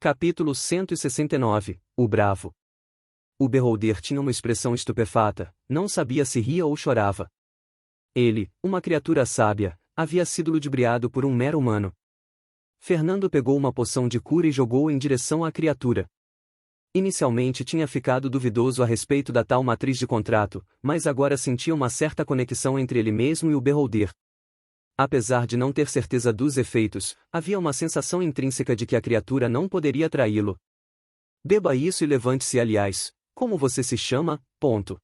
Capítulo 169 O Bravo. O Beholder tinha uma expressão estupefata, não sabia se ria ou chorava. Ele, uma criatura sábia, havia sido ludibriado por um mero humano. Fernando pegou uma poção de cura e jogou-a em direção à criatura. Inicialmente tinha ficado duvidoso a respeito da tal matriz de contrato, mas agora sentia uma certa conexão entre ele mesmo e o Beholder. Apesar de não ter certeza dos efeitos, havia uma sensação intrínseca de que a criatura não poderia traí-lo. Beba isso e levante-se. Aliás, como você se chama? Ponto.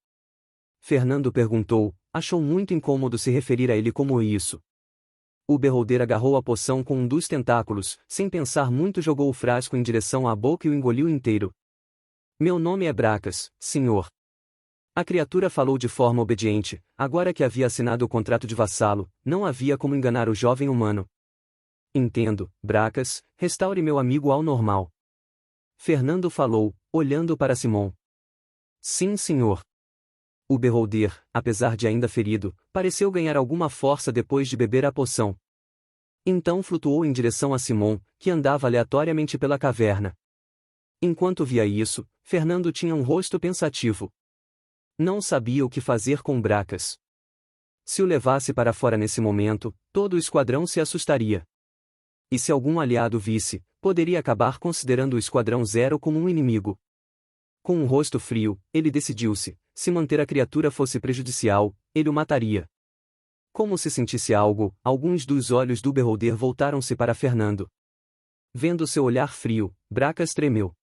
Fernando perguntou, achou muito incômodo se referir a ele como isso. O Beholder agarrou a poção com um dos tentáculos, sem pensar muito jogou o frasco em direção à boca e o engoliu inteiro. Meu nome é Bracas, senhor. A criatura falou de forma obediente, agora que havia assinado o contrato de vassalo, não havia como enganar o jovem humano. Entendo, Bracas, restaure meu amigo ao normal. Fernando falou, olhando para Simon. Sim, senhor. O Beholder, apesar de ainda ferido, pareceu ganhar alguma força depois de beber a poção. Então flutuou em direção a Simon, que andava aleatoriamente pela caverna. Enquanto via isso, Fernando tinha um rosto pensativo. Não sabia o que fazer com Bracas. Se o levasse para fora nesse momento, todo o esquadrão se assustaria. E se algum aliado visse, poderia acabar considerando o Esquadrão Zero como um inimigo. Com um rosto frio, ele decidiu-se, se manter a criatura fosse prejudicial, ele o mataria. Como se sentisse algo, alguns dos olhos do Beholder voltaram-se para Fernando. Vendo seu olhar frio, Bracas tremeu.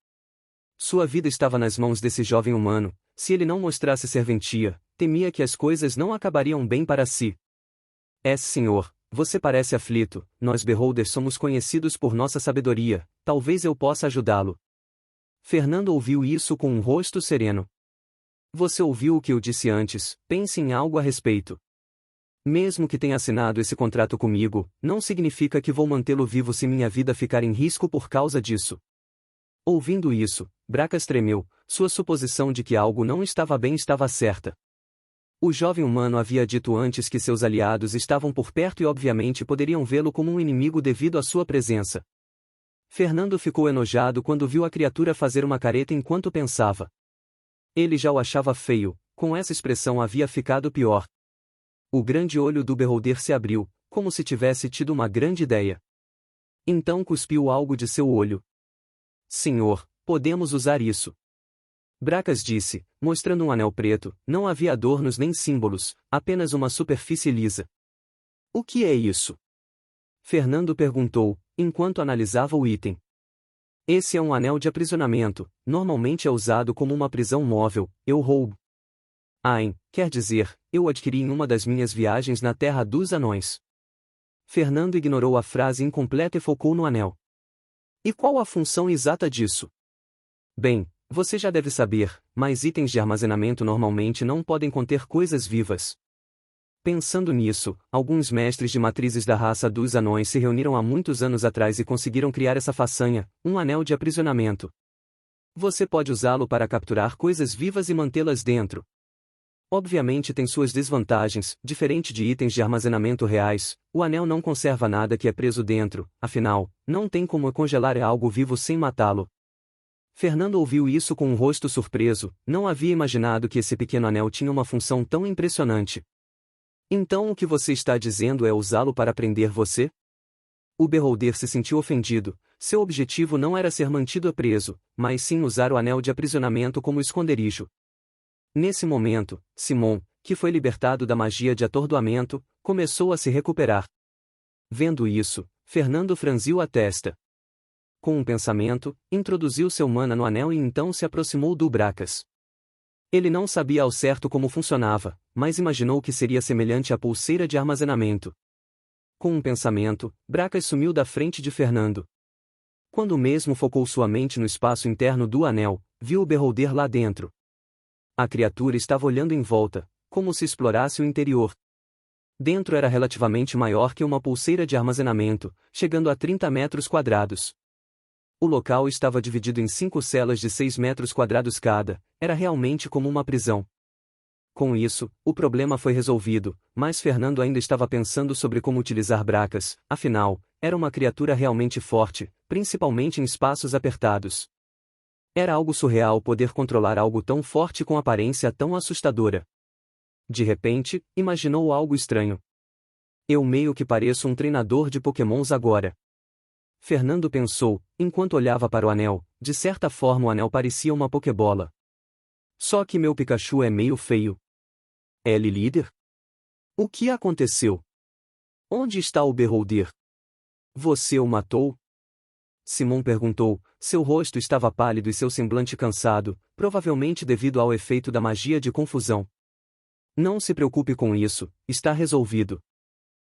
Sua vida estava nas mãos desse jovem humano. Se ele não mostrasse serventia, temia que as coisas não acabariam bem para si. Senhor, você parece aflito, nós Beholders somos conhecidos por nossa sabedoria, talvez eu possa ajudá-lo. Fernando ouviu isso com um rosto sereno. Você ouviu o que eu disse antes, pense em algo a respeito. Mesmo que tenha assinado esse contrato comigo, não significa que vou mantê-lo vivo se minha vida ficar em risco por causa disso. Ouvindo isso, Bracas tremeu, sua suposição de que algo não estava bem estava certa. O jovem humano havia dito antes que seus aliados estavam por perto e obviamente poderiam vê-lo como um inimigo devido à sua presença. Fernando ficou enojado quando viu a criatura fazer uma careta enquanto pensava. Ele já o achava feio, com essa expressão havia ficado pior. O grande olho do Beholder se abriu, como se tivesse tido uma grande ideia. Então cuspiu algo de seu olho. Senhor, podemos usar isso. Bracas disse, mostrando um anel preto, não havia adornos nem símbolos, apenas uma superfície lisa. O que é isso? Fernando perguntou, enquanto analisava o item. Esse é um anel de aprisionamento, normalmente é usado como uma prisão móvel, eu roubo. Quer dizer, eu o adquiri em uma das minhas viagens na Terra dos Anões. Fernando ignorou a frase incompleta e focou no anel. E qual a função exata disso? Bem, você já deve saber, mas itens de armazenamento normalmente não podem conter coisas vivas. Pensando nisso, alguns mestres de matrizes da raça dos anões se reuniram há muitos anos atrás e conseguiram criar essa façanha, um anel de aprisionamento. Você pode usá-lo para capturar coisas vivas e mantê-las dentro. Obviamente tem suas desvantagens, diferente de itens de armazenamento reais, o anel não conserva nada que é preso dentro, afinal, não tem como congelar algo vivo sem matá-lo. Fernando ouviu isso com um rosto surpreso, não havia imaginado que esse pequeno anel tinha uma função tão impressionante. Então o que você está dizendo é usá-lo para prender você? O Beholder se sentiu ofendido, seu objetivo não era ser mantido preso, mas sim usar o anel de aprisionamento como esconderijo. Nesse momento, Simon, que foi libertado da magia de atordoamento, começou a se recuperar. Vendo isso, Fernando franziu a testa. Com um pensamento, introduziu seu mana no anel e então se aproximou do Bracas. Ele não sabia ao certo como funcionava, mas imaginou que seria semelhante à pulseira de armazenamento. Com um pensamento, Bracas sumiu da frente de Fernando. Quando o mesmo focou sua mente no espaço interno do anel, viu o Beholder lá dentro. A criatura estava olhando em volta, como se explorasse o interior. Dentro era relativamente maior que uma pulseira de armazenamento, chegando a 30 metros quadrados. O local estava dividido em 5 celas de 6 metros quadrados cada, era realmente como uma prisão. Com isso, o problema foi resolvido, mas Fernando ainda estava pensando sobre como utilizar Bracas, afinal, era uma criatura realmente forte, principalmente em espaços apertados. Era algo surreal poder controlar algo tão forte com aparência tão assustadora. De repente, imaginou algo estranho. Eu meio que pareço um treinador de Pokémons agora. Fernando pensou, enquanto olhava para o anel. De certa forma o anel parecia uma Pokébola. Só que meu Pikachu é meio feio. Ele líder? O que aconteceu? Onde está o Beholder? Você o matou? Simon perguntou. Seu rosto estava pálido e seu semblante cansado, provavelmente devido ao efeito da magia de confusão. Não se preocupe com isso, está resolvido.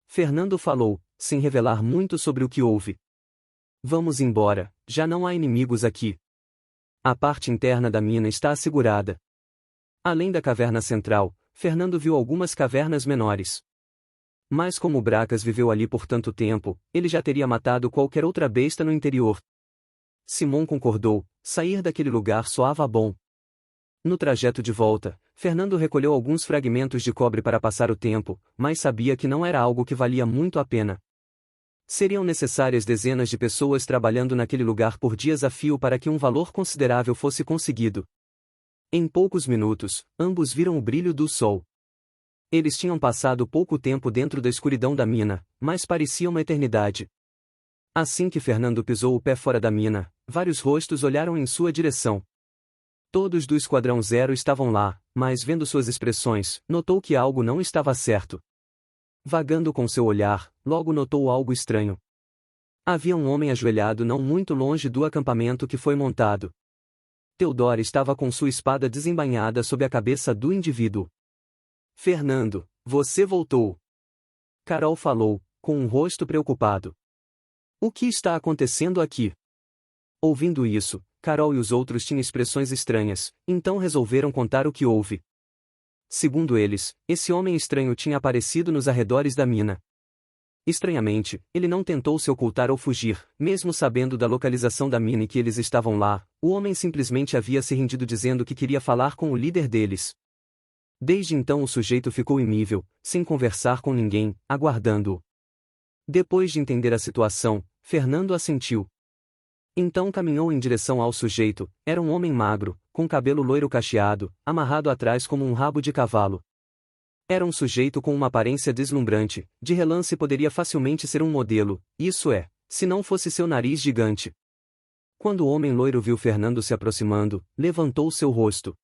Fernando falou, sem revelar muito sobre o que houve. Vamos embora, já não há inimigos aqui. A parte interna da mina está assegurada. Além da caverna central, Fernando viu algumas cavernas menores. Mas como Bracas viveu ali por tanto tempo, ele já teria matado qualquer outra besta no interior. Simon concordou, sair daquele lugar soava bom. No trajeto de volta, Fernando recolheu alguns fragmentos de cobre para passar o tempo, mas sabia que não era algo que valia muito a pena. Seriam necessárias dezenas de pessoas trabalhando naquele lugar por dias a fio para que um valor considerável fosse conseguido. Em poucos minutos, ambos viram o brilho do sol. Eles tinham passado pouco tempo dentro da escuridão da mina, mas parecia uma eternidade. Assim que Fernando pisou o pé fora da mina, vários rostos olharam em sua direção. Todos do Esquadrão Zero estavam lá, mas vendo suas expressões, notou que algo não estava certo. Vagando com seu olhar, logo notou algo estranho. Havia um homem ajoelhado não muito longe do acampamento que foi montado. Theodore estava com sua espada desembainhada sob a cabeça do indivíduo. Fernando, você voltou. Carol falou, com um rosto preocupado. O que está acontecendo aqui? Ouvindo isso, Carol e os outros tinham expressões estranhas, então resolveram contar o que houve. Segundo eles, esse homem estranho tinha aparecido nos arredores da mina. Estranhamente, ele não tentou se ocultar ou fugir, mesmo sabendo da localização da mina e que eles estavam lá, o homem simplesmente havia se rendido dizendo que queria falar com o líder deles. Desde então o sujeito ficou imóvel, sem conversar com ninguém, aguardando-o. Depois de entender a situação, Fernando assentiu. Então caminhou em direção ao sujeito. Era um homem magro, com cabelo loiro cacheado, amarrado atrás como um rabo de cavalo. Era um sujeito com uma aparência deslumbrante, de relance poderia facilmente ser um modelo, isso é, se não fosse seu nariz gigante. Quando o homem loiro viu Fernando se aproximando, levantou seu rosto.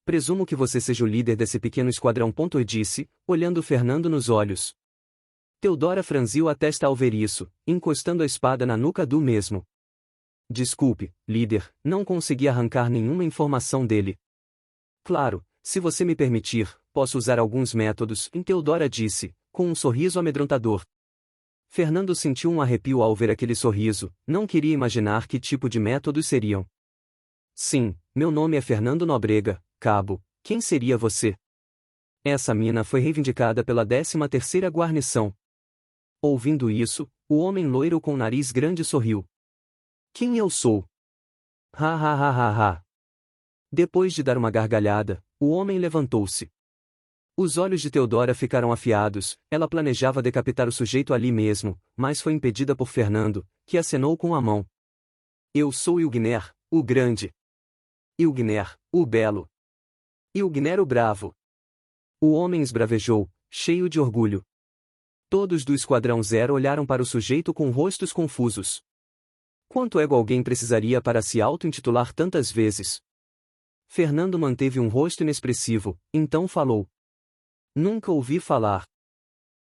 Presumo que você seja o líder desse pequeno esquadrão. E disse, olhando Fernando nos olhos. Theodora franziu a testa ao ver isso, encostando a espada na nuca do mesmo. Desculpe, líder, não consegui arrancar nenhuma informação dele. Claro, se você me permitir, posso usar alguns métodos, Theodora disse, com um sorriso amedrontador. Fernando sentiu um arrepio ao ver aquele sorriso, não queria imaginar que tipo de métodos seriam. Sim, meu nome é Fernando Nobrega, cabo, quem seria você? Essa mina foi reivindicada pela 13ª guarnição. Ouvindo isso, o homem loiro com nariz grande sorriu. Quem eu sou? Ha ha ha ha ha. Depois de dar uma gargalhada, o homem levantou-se. Os olhos de Theodora ficaram afiados, ela planejava decapitar o sujeito ali mesmo, mas foi impedida por Fernando, que acenou com a mão. Eu sou Ilgner, o Grande. Ilgner, o Belo. Ilgner o Bravo. O homem esbravejou, cheio de orgulho. Todos do Esquadrão Zero olharam para o sujeito com rostos confusos. Quanto ego alguém precisaria para se auto-intitular tantas vezes? Fernando manteve um rosto inexpressivo, então falou. Nunca ouvi falar.